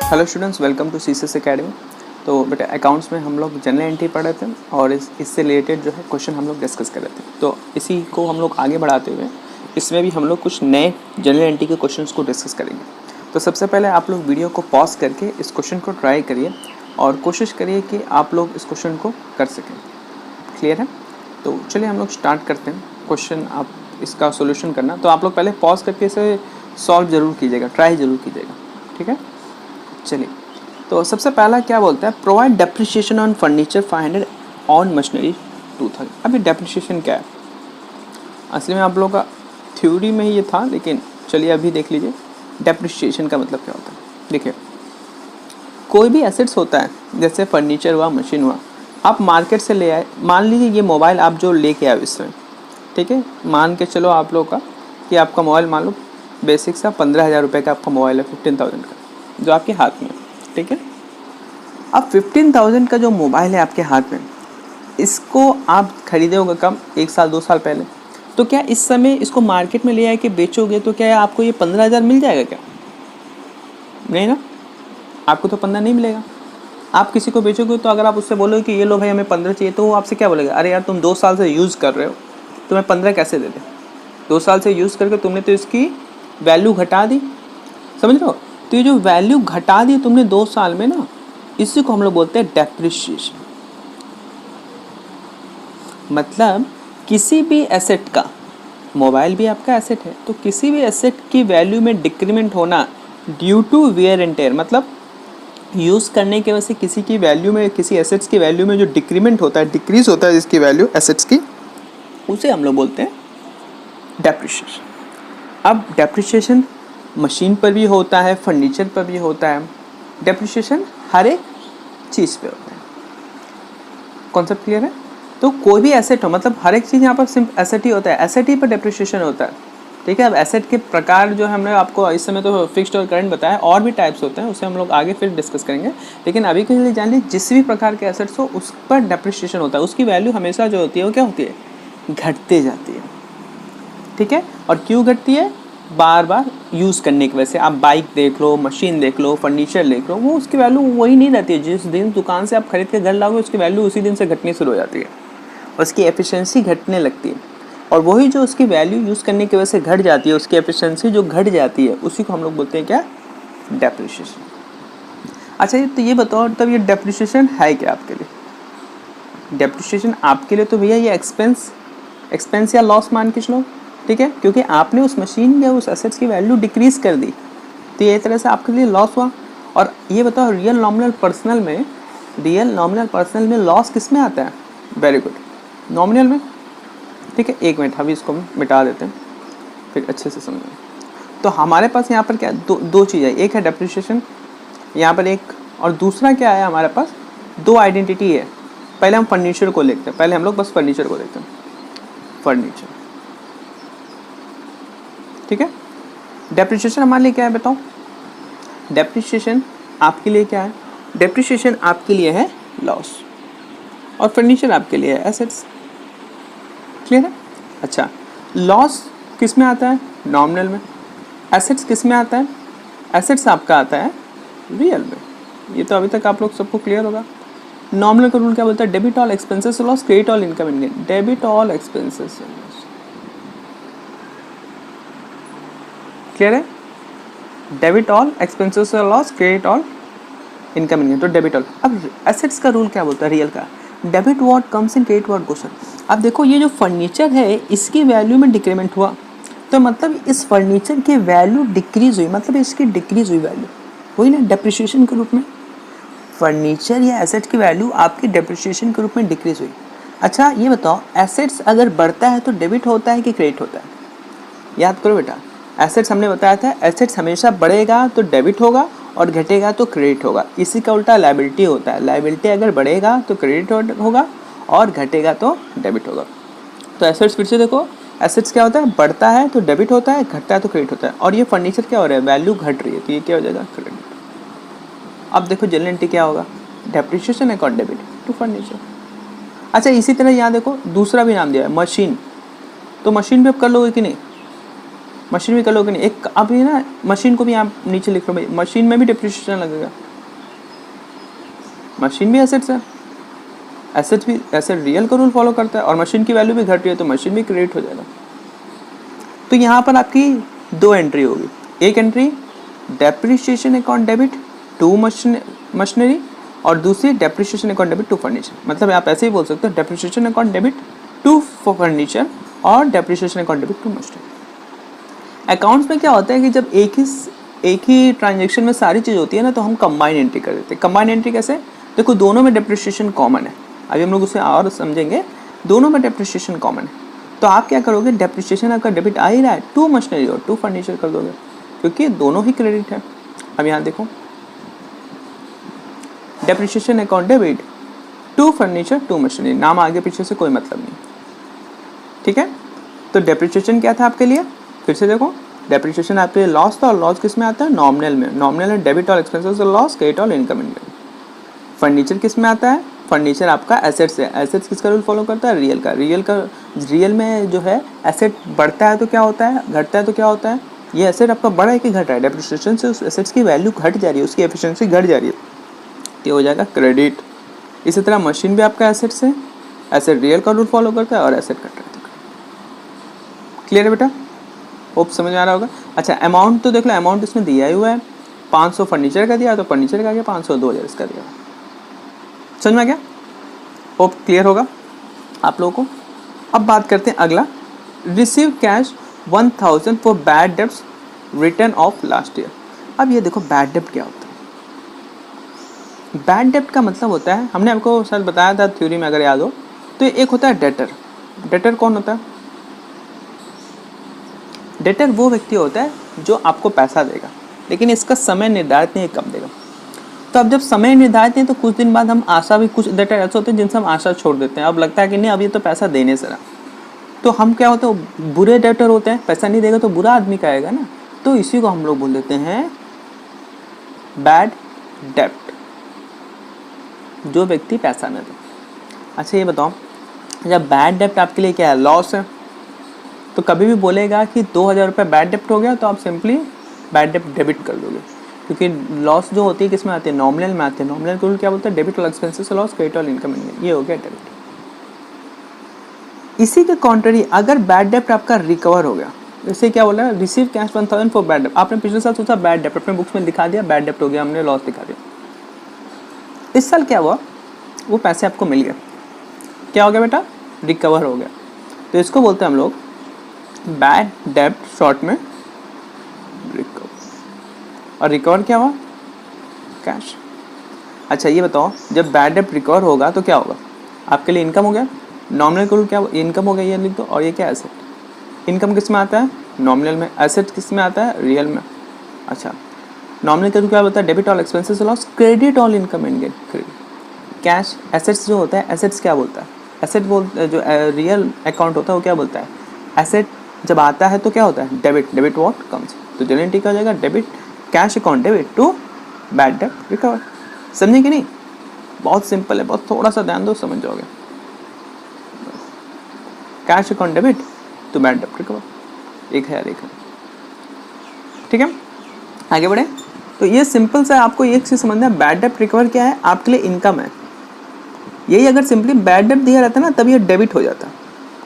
Hello students, welcome to CCS academy. तो बेटा accounts में हम लोग जनरल एंट्री पढ़ रहे थे और इससे रिलेटेड जो है क्वेश्चन हम लोग डिस्कस कर रहे थे। तो इसी को हम लोग आगे बढ़ाते हुए इसमें भी हम लोग कुछ नए जनरल एंट्री के क्वेश्चंस को डिस्कस करेंगे। तो सबसे पहले आप लोग वीडियो को पॉज करके इस क्वेश्चन को ट्राई करिए और कोशिश करिए कि आप लोग इस क्वेश्चन को कर सकें। क्लियर है? तो चलिए हम लोग स्टार्ट करते हैं क्वेश्चन। आप इसका सोल्यूशन करना, तो आप लोग पहले पॉज करके इसे सॉल्व ज़रूर कीजिएगा, ट्राई ज़रूर कीजिएगा। ठीक है, चलिए। तो सबसे पहला क्या बोलता है, provide depreciation on furniture 500 on machinery 2000। अब ये डेप्रिसिएशन क्या है? असली में आप लोगों का थ्योरी में ही ये था, लेकिन चलिए अभी देख लीजिए डेप्रिसिएशन का मतलब क्या होता है। देखिए, कोई भी एसेट्स होता है, जैसे फर्नीचर हुआ, मशीन हुआ, आप मार्केट से ले आए। मान लीजिए ये मोबाइल आप जो लेके आए इसमें, ठीक है, मान के चलो आप लोग का कि आपका मोबाइल मान लो बेसिक सा 15,000 रुपये का आपका मोबाइल है, 15,000 का, जो आपके हाथ में। ठीक है, अब 15,000 का जो मोबाइल है आपके हाथ में, इसको आप खरीदे होगा कम 1 साल 2 साल पहले। तो क्या इस समय इसको मार्केट में ले आए कि बेचोगे तो क्या आपको ये 15,000 मिल जाएगा? क्या नहीं ना, आपको तो 15 नहीं मिलेगा। आप किसी को बेचोगे तो अगर आप उससे बोलोगे कि ये लो भाई हमें 15 चाहिए, तो वो आपसे क्या बोलेगा, अरे यार तुम 2 साल से यूज़ कर रहे हो, तुम्हें 15 कैसे दे दे? 2 साल से यूज़ करके तुमने तो इसकी वैल्यू घटा दी, समझ लो। तो ये जो वैल्यू घटा दी तुमने 2 साल में ना, इसी को हम लोग बोलते हैं डेप्रिसिएशन। मतलब किसी भी एसेट का, मोबाइल भी आपका एसेट है, तो किसी भी एसेट की वैल्यू में डिक्रीमेंट होना due to wear and tear, मतलब यूज़ करने की वजह से किसी की वैल्यू में, किसी एसेट्स की वैल्यू में जो डिक्रीमेंट होता है, डिक्रीज होता है जिसकी वैल्यू एसेट्स की, उसे हम लोग बोलते हैं डेप्रिसिएशन। अब डेप्रिसिएशन मशीन पर भी होता है, फर्नीचर पर भी होता है। डेप्रिसिएशन हर एक चीज़ पे होता है। कॉन्सेप्ट क्लियर है? तो कोई भी एसेट हो, मतलब हर एक चीज़ यहाँ पर सिर्फ एसेट ही होता है, एसेट ही पर डेप्रिसिएशन होता है। ठीक है, अब एसेट के प्रकार जो हमने आपको इस समय तो फिक्स्ड और करंट बताया, और भी टाइप्स होते हैं, उसे हम लोग आगे फिर डिस्कस करेंगे। लेकिन अभी के लिए जान लीजिए, जिस भी प्रकार के एसेट्स हो उस पर डेप्रिसिएशन होता है। उसकी वैल्यू हमेशा जो होती है वो क्या होती है, घटते जाती है। ठीक है, और क्यों घटती है? बार बार यूज़ करने की वजह से। आप बाइक देख लो, मशीन देख लो, फर्नीचर देख लो, वो उसकी वैल्यू वही नहीं रहती है। जिस दिन दुकान से आप खरीद के घर लाओगे उसकी वैल्यू उसी दिन से घटनी शुरू हो जाती है, उसकी एफिशिएंसी घटने लगती है। और वही जो उसकी वैल्यू यूज़ करने की वजह से घट जाती है, उसकी एफिशिएंसी जो घट जाती है, उसी को हम लोग बोलते हैं क्या, डेप्रिसिएशन। अच्छा, तो ये बताओ तब ये डेप्रिसिएशन है क्या आपके लिए? डेप्रिसिएशन आपके लिए तो भैया ये एक्सपेंस या लॉस मान के चलो। ठीक है, क्योंकि आपने उस मशीन या उस एसेट्स की वैल्यू डिक्रीज कर दी, तो ये तरह से आपके लिए लॉस हुआ। और ये बताओ, रियल नॉमिनल पर्सनल में लॉस किस में आता है? वेरी गुड, नॉमिनल में। ठीक है, एक मिनट, अभी इसको मिटा देते हैं फिर अच्छे से समझेंगे। तो हमारे पास यहाँ पर क्या दो चीज़ है, एक है डेप्रिसिएशन यहाँ पर एक, और दूसरा क्या है हमारे पास, 2 आइडेंटिटी है। पहले हम फर्नीचर को देखते हैं, पहले हम लोग बस फर्नीचर को देखते हैं, फर्नीचर। ठीक है, डेप्रिसिएशन हमारे लिए क्या है बताओ? डेप्रिसिएशन आपके लिए क्या है? डेप्रिसिएशन आपके लिए है लॉस, और फर्नीचर आपके लिए है एसेट्स। क्लियर है? अच्छा, लॉस किस में आता है? नॉमिनल में। एसेट्स किस में आता है? एसेट्स आपका आता है रियल में। ये तो अभी तक आप लोग सबको क्लियर होगा। नॉमिनल का रूल क्या बोलता है? Debit all expenses loss, credit all income and gain. Debit all expenses loss, clear है? Debit all expenses loss, credit all income and gain, तो डेबिट ऑल। अब एसेट्स का रूल क्या बोलता है रियल का? Debit what comes in, credit what goes out. अब देखो, ये जो फर्नीचर है इसकी वैल्यू में डिक्रीमेंट हुआ, तो मतलब इस फर्नीचर की वैल्यू डिक्रीज हुई, मतलब इसकी डिक्रीज हुई वैल्यू, वही ना डेप्रिसिएशन के रूप में। फर्नीचर या एसेट की वैल्यू आपकी डेप्रिसिएशन के रूप में डिक्रीज हुई। अच्छा, ये बताओ, एसेट्स अगर बढ़ता है तो डेबिट होता है कि क्रेडिट होता है? याद करो बेटा, एसेट्स हमने बताया था, एसेट्स हमेशा बढ़ेगा तो डेबिट होगा और घटेगा तो क्रेडिट होगा। इसी का उल्टा लायबिलिटी होता है, लायबिलिटी अगर बढ़ेगा तो क्रेडिट होगा और घटेगा तो डेबिट होगा। तो एसेट्स फिर से देखो, एसेट्स क्या होता है, बढ़ता है तो डेबिट होता है, घटता है तो क्रेडिट होता है। और ये फर्नीचर क्या हो रहा है, वैल्यू घट रही है, तो ये क्या हो जाएगा, क्रेडिट। अब देखो जनरल एंट्री क्या होगा, depreciation account debit to furniture. अच्छा, इसी तरह यहाँ देखो दूसरा भी नाम दिया है, मशीन। तो मशीन पे आप कर लोगे कि नहीं? मशीन भी कर लोगे नहीं। एक अब ये ना मशीन को भी आप नीचे लिख लो भाई, मशीन में भी डिप्रिसिएशन लगेगा, मशीन भी एसेट्स है, एसेट भी एसेट रियल का रूल फॉलो करता है और मशीन की वैल्यू भी घट रही है तो मशीन भी क्रेडिट हो जाएगा। तो यहाँ पर आपकी दो एंट्री होगी, एक entry depreciation account debit to machinery और दूसरी depreciation account debit to furniture. मतलब आप ऐसे ही बोल सकते हो depreciation account debit to furniture और depreciation account debit to machinery. Accounts में क्या होता है कि जब एक ही ट्रांजेक्शन में सारी चीज़ होती है ना तो हम कंबाइन एंट्री कर देते हैं। कंबाइन एंट्री कैसे? देखो दोनों में डेप्रिसिएशन कॉमन है, अभी हम लोग उसे और समझेंगे, दोनों में डेप्रिसिएशन कॉमन है। तो आप क्या करोगे, डेप्रिसिएशन आपका डेबिट आ ही रहा है टू मशीनरी और टू फर्नीचर कर दोगे क्योंकि दोनों ही क्रेडिट है। अब यहाँ देखो depreciation account debit to furniture to machinery, नाम आगे पीछे से कोई मतलब नहीं, ठीक है। तो डेप्रिसिएशन क्या था आपके लिए, फिर से देखो डेप्रिसिएशन आपके लिए लॉस था और लॉस किस में आता है, नॉमिनल में। नॉमिनल है डेबिट और एक्सपेंसेस लॉस, क्रेडिट और इनकम इनकम। फर्नीचर किस में आता है, फर्नीचर आपका एसेट्स है। एसेट्स किसका रूल फॉलो करता है, रियल का। रियल में जो है एसेट बढ़ता है तो क्या होता है, घटता है तो क्या होता है, ये एसेट आपका बढ़ा है कि घट रहा है, डेप्रिसिएशन से उस एसेट्स की वैल्यू घट जा रही है, उसकी एफिशिएंसी घट जा रही है, तो हो जाएगा क्रेडिट। इसी तरह मशीन भी आपका एसेट्स है, एसेट रियल का रूल फॉलो करता है और एसेट घट रहा है तो क्लियर है बेटा, होप समझ आ रहा होगा। अच्छा अमाउंट तो देख लो, अमाउंट इसमें दिया ही हुआ है, 500 फर्नीचर का दिया तो फर्नीचर का आ गया 500, 2000 इसका दिया, समझ में आ गया, होप क्लियर होगा आप लोगों को। अब बात करते हैं अगला, receive cash 1000 for bad debts return of last year. अब ये देखो बैड डेब्ट क्या होता है। बैड डेब्ट का मतलब होता है, हमने आपको शायद बताया था थ्योरी में अगर याद हो, तो एक होता है डेटर। डेटर कौन होता है, डेटर वो व्यक्ति होता है जो आपको पैसा देगा लेकिन इसका समय निर्धारित नहीं है कब देगा। तो अब जब समय निर्धारित नहीं तो कुछ दिन बाद हम आशा भी, कुछ डेटर ऐसे होते हैं जिनसे हम आशा छोड़ देते हैं, अब लगता है कि नहीं अब ये तो पैसा देने से रहा, तो हम क्या होते हैं, बुरे डेटर होते हैं, पैसा नहीं देगा तो बुरा आदमी का आएगा ना, तो इसी को हम लोग बोल देते हैं बैड डेप्ट, जो व्यक्ति पैसा न दे। अच्छा ये बताओ, जब बैड डेप्ट आपके लिए क्या है, लॉस है, तो कभी भी बोलेगा कि 2000 रुपये बैड डेप्ट हो गया तो आप सिंपली बैड डेप्ट डेबिट कर दोगे, क्योंकि लॉस जो होती है किस में आती है, नॉमिनल में आती है। नॉमिनल को क्या बोलते हैं, डेबिट और एक्सपेंसेस लॉस, क्रेडिट और इनकम, ये हो गया डेबिट। इसी के कॉन्ट्ररी अगर बैड डेप्ट आपका रिकवर हो गया, इसे क्या बोला, रिसीव कैश 1000 फॉर बैड डेप्ट। आपने पिछले साल सोचा बैड डेप्ट, अपने बुक्स में दिखा दिया बैड डेप्ट हो गया, हमने लॉस दिखा दिया। इस साल क्या हुआ, वो पैसे आपको मिल गए, क्या हो गया बेटा, रिकवर हो गया, तो इसको बोलते हैं हम लोग बैड डेप्ट, शॉर्ट में रिकवर। और रिकवर क्या हुआ, कैश। अच्छा ये बताओ, जब बैड डेप्ट रिकवर होगा तो क्या होगा, आपके लिए इनकम हो गया, नॉमिनल को क्या इनकम हो गया, ये लिख दो। और ये क्या एसेट, इनकम किस में आता है, नॉमिनल में, एसेट किस में आता है, रियल में। अच्छा नॉमिनल का क्या होता है, debit all expenses loss, credit all income and gain, credit. Cash assets जो होता है, एसेट्स क्या बोलता है, एसेट जो रियल अकाउंट होता है वो क्या बोलता है, एसेट जब आता है तो क्या होता है, डेबिट, डेबिट व्हाट कम्स, तो जनरल टी का हो जाएगा debit, cash account debit to bad डेप्ट रिकवर। समझे कि नहीं, बहुत सिंपल है, बहुत थोड़ा सा ध्यान दो समझ जाओगे। Cash account debit to bad डेप्ट रिकवर, एक है, ठीक है। आगे बढ़े, तो ये सिंपल सा आपको एक चीज समझना है, बैड डेप्ट रिकवर क्या है, आपके लिए इनकम है। यही अगर सिंपली बैड डेप्ट दिया रहता ना तब ये डेबिट हो जाता,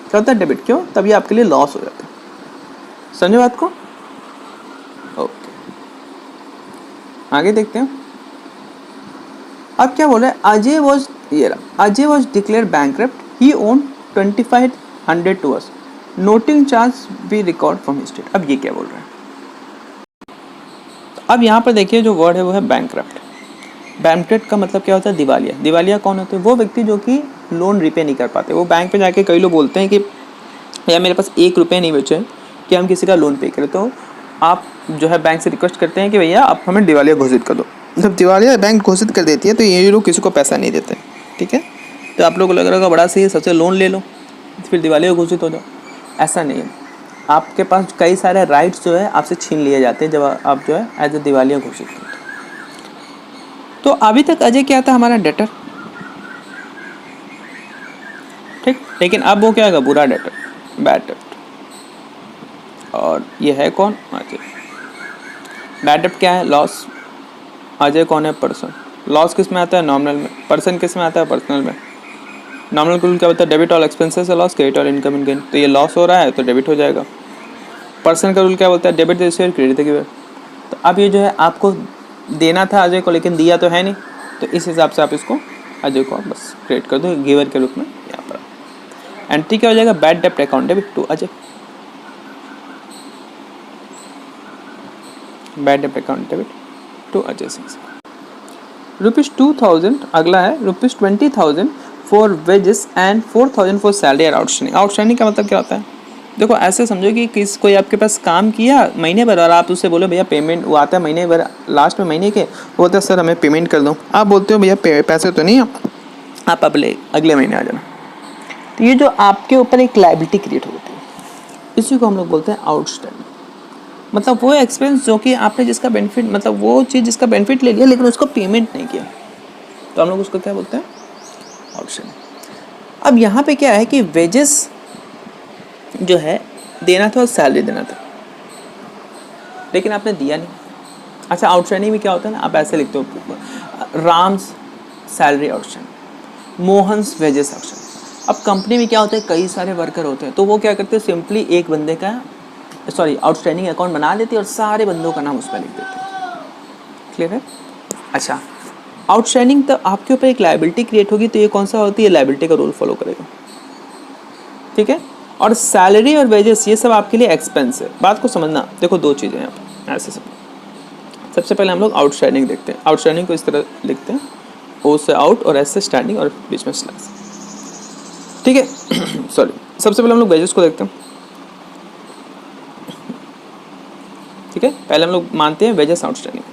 क्या होता है डेबिट, क्यों, तब ये आपके लिए लॉस हो जाता है। समझो बात को, ओके आगे देखते हैं। अब क्या बोल रहा है, अजय वॉज, ये रहा, Ajay was declare bankrupt, he own 2500 to us, nothing charge be record from history. अब ये क्या बोल रहा है, अब यहाँ पर देखिए जो वर्ड है वो है बैंकक्रप्ट। बैंकक्रप्ट का मतलब क्या होता है, दिवालिया। दिवालिया कौन होते हैं, वो व्यक्ति जो कि लोन रिपे नहीं कर पाते। वो बैंक पे जाके कई लोग बोलते हैं कि यार मेरे पास 1 रुपये नहीं बचे कि हम किसी का लोन पे करें, तो आप जो है बैंक से रिक्वेस्ट करते हैं कि भैया आप हमें दिवालिया घोषित कर दो। जब दिवालिया बैंक घोषित कर देती है तो ये लोग किसी को पैसा नहीं देते, ठीक है। तो आप लोग को लग रहा होगा बड़ा सही है, सबसे लोन ले लो फिर दिवालिया घोषित हो जाओ, ऐसा नहीं है। आपके पास कई सारे राइट्स जो है आपसे छीन लिए जाते हैं जब आप जो है एज ए दिवालिया घोषित करते हो। तो अभी तक अजय क्या था, हमारा डेटर, ठीक, लेकिन अब वो क्या होगा, बुरा डेटर, बैड डेट। और ये है कौन, अजय। बैड डेब्ट क्या है, लॉस। अजय कौन है, पर्सन। लॉस किस में आता है, नॉमिनल में। पर्सन किस में आता है, पर्सनल में। नॉमिनल रूल क्या होता है, debit all expenses loss, credit all income and gain. तो ये लॉस हो रहा है तो डेबिट हो जाएगा। पर्सन का रूल क्या बोलता है, debit the share, credit the giver. तो अब ये जो है आपको देना था अजय को, लेकिन दिया तो है नहीं, तो इस हिसाब से आप इसको अजय को बस क्रेडिट कर दो गिवर के रूप में यहाँ पर। एंट्री क्या हो जाएगा, बैड डेब्ट account debit to Ajay. Bad डेब्ट account debit to Ajay Singh. ₹2000 अगला है, ₹20,000 for wages and 4,000 for salary और आउटस्टैंडिंग। आउटस्टैंडिंग का मतलब क्या होता है, देखो ऐसे समझो कि कोई आपके पास काम किया महीने भर और आप उससे बोलो भैया पेमेंट, वो आता है महीने भर लास्ट में महीने के, वो बोलता है सर हमें पेमेंट कर दो। आप बोलते हो भैया पैसे तो नहीं है, आप अगले महीने आ जाना। तो ये जो आपके ऊपर एक लायबिलिटी क्रिएट होती है, इसी को हम लोग बोलते हैं आउटस्टैंडिंग। मतलब वो एक्सपेंस जो कि आपने जिसका बेनिफिट, मतलब वो चीज़ जिसका बेनिफिट ले लिया लेकिन उसको पेमेंट नहीं किया, तो हम लोग उसको क्या बोलते हैं, आउटस्टैंडिंग। अब यहाँ पे क्या है कि वेजेस जो है देना था और सैलरी देना था, लेकिन आपने दिया नहीं। अच्छा, आउटस्टैंडिंग में क्या होता है ना, आप ऐसे लिखते हो, Ram's salary outstanding, Mohan's wages outstanding. अब कंपनी में क्या होता है, कई सारे वर्कर होते हैं, तो वो क्या करते हैं, सिंपली एक बंदे का आउटस्टैंडिंग अकाउंट बना लेते हैं और सारे बंदों का नाम उसमें लिख देते हैं। क्लियर है। अच्छा, आउटस्टैंडिंग तो आपके ऊपर एक लायबिलिटी क्रिएट होगी, तो ये कौन सा होती है, लायबिलिटी का रूल फॉलो करेगा। ठीक है। और सैलरी और वेजेस ये सब आपके लिए एक्सपेंस है। बात को समझना, देखो दो चीज़ें यहाँ पर ऐसे सब। सबसे पहले हम लोग आउटस्टैंडिंग देखते हैं। आउटस्टैंडिंग को इस तरह लिखते हैं, ओ से आउट और एस से स्टैंडिंग और बीच में स्लैश। ठीक है। सॉरी, सबसे पहले हम लोग वेजेस को देखते हैं। ठीक है, पहले हम लोग मानते हैं वेजेस आउटस्टैंडिंग।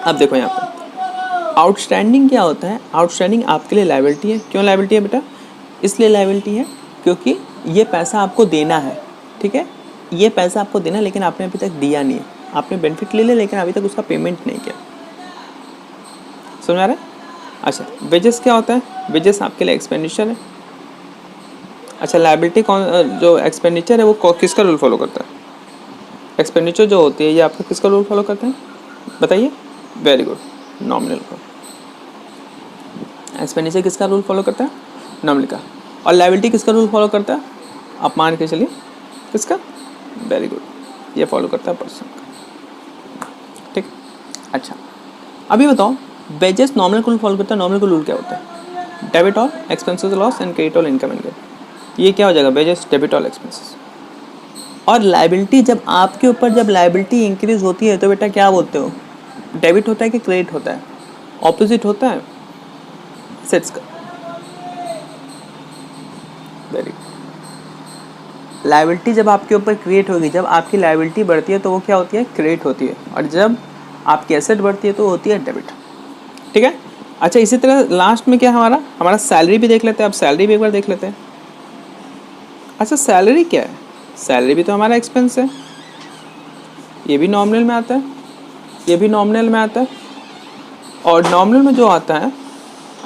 अब देखो यहाँ पर आउटस्टैंडिंग क्या होता है, आउटस्टैंडिंग आपके लिए लायबिलिटी है। क्यों लायबिलिटी है बेटा, इसलिए लायबिलिटी है क्योंकि ये पैसा आपको देना है। ठीक है, ये पैसा आपको देना है लेकिन आपने अभी तक दिया नहीं है। आपने बेनिफिट ले लिया लेकिन अभी तक उसका पेमेंट नहीं किया। समझ आ रहा है। अच्छा, वेजेस क्या होता है, वेजेस आपके लिए एक्सपेंडिचर है। अच्छा, लायबिलिटी कौन, जो एक्सपेंडिचर है वो किसका रूल फॉलो करता है, एक्सपेंडिचर जो होती है ये आपका किसका रूल फॉलो करते हैं, बताइए। वेरी गुड, नॉमिनल का। एक्सपेंडिचर किसका रूल फॉलो करता है, नॉमिनल का। और लायबिलिटी किसका रूल फॉलो करता है, आप मान के चलिए किसका, वेरी गुड, ये फॉलो करता है पर्सन का। ठीक। अच्छा, अभी बताओ वेजेस नॉमिनल का रूल फॉलो करता है। नॉमिनल का रूल क्या होता है, debit all expenses loss and credit all income and gain. ये क्या हो जाएगा, वेजेस डेबिट ऑल एक्सपेंसेस। और लायबिलिटी, जब आपके ऊपर जब लायबिलिटी इंक्रीज होती है तो बेटा क्या बोलते हो, डेबिट होता है कि क्रेडिट होता है, ऑपोजिट होता है सेट्स का। Very good. लायबिलिटी जब आपके ऊपर क्रिएट होगी, जब आपकी लायबिलिटी बढ़ती है तो वो क्या होती है, क्रेडिट होती है, और जब आपकी एसेट बढ़ती है तो होती है डेबिट। ठीक है। अच्छा, इसी तरह लास्ट में क्या हमारा सैलरी भी देख लेते हैं। अब सैलरी भी एक बार देख लेते हैं। अच्छा, सैलरी क्या है, सैलरी भी तो हमारा एक्सपेंस है, ये भी नॉमिनल में आता है, ये भी नॉमिनल में आता है। और नॉमिनल में जो आता है,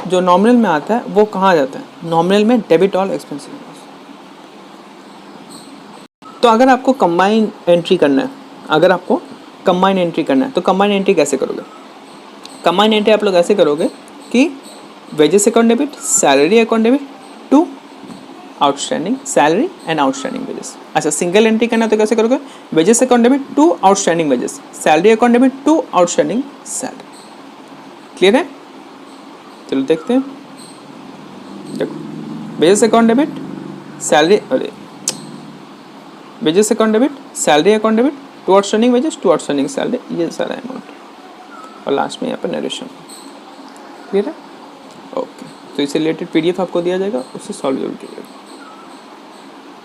जो नॉमिनल में आता है वो कहाँ जाता है, नॉमिनल में डेबिट ऑल एक्सपेंसेस। तो अगर आपको कंबाइन एंट्री करना है, अगर आपको कंबाइन एंट्री करना है तो कंबाइन एंट्री कैसे करोगे, कंबाइन एंट्री आप लोग ऐसे करोगे कि wages account debit, salary account debit to outstanding salary and outstanding wages. अच्छा, सिंगल एंट्री करना है तो कैसे करोगे, wages account debit to outstanding wages, salary account debit to outstanding salary. Clear है। चलो देखते हैं। देखो, वेजेस अकाउंट डेबिट, सैलरी, अरे wages account debit, salary account debit, to outstanding wages, to outstanding salary, ये सारा अमाउंट, और लास्ट में यहाँ पर नरेशन। क्लियर है। ओके, तो इससे रिलेटेड PDF आपको दिया जाएगा, उससे सॉल्व जरूर कीजिएगा।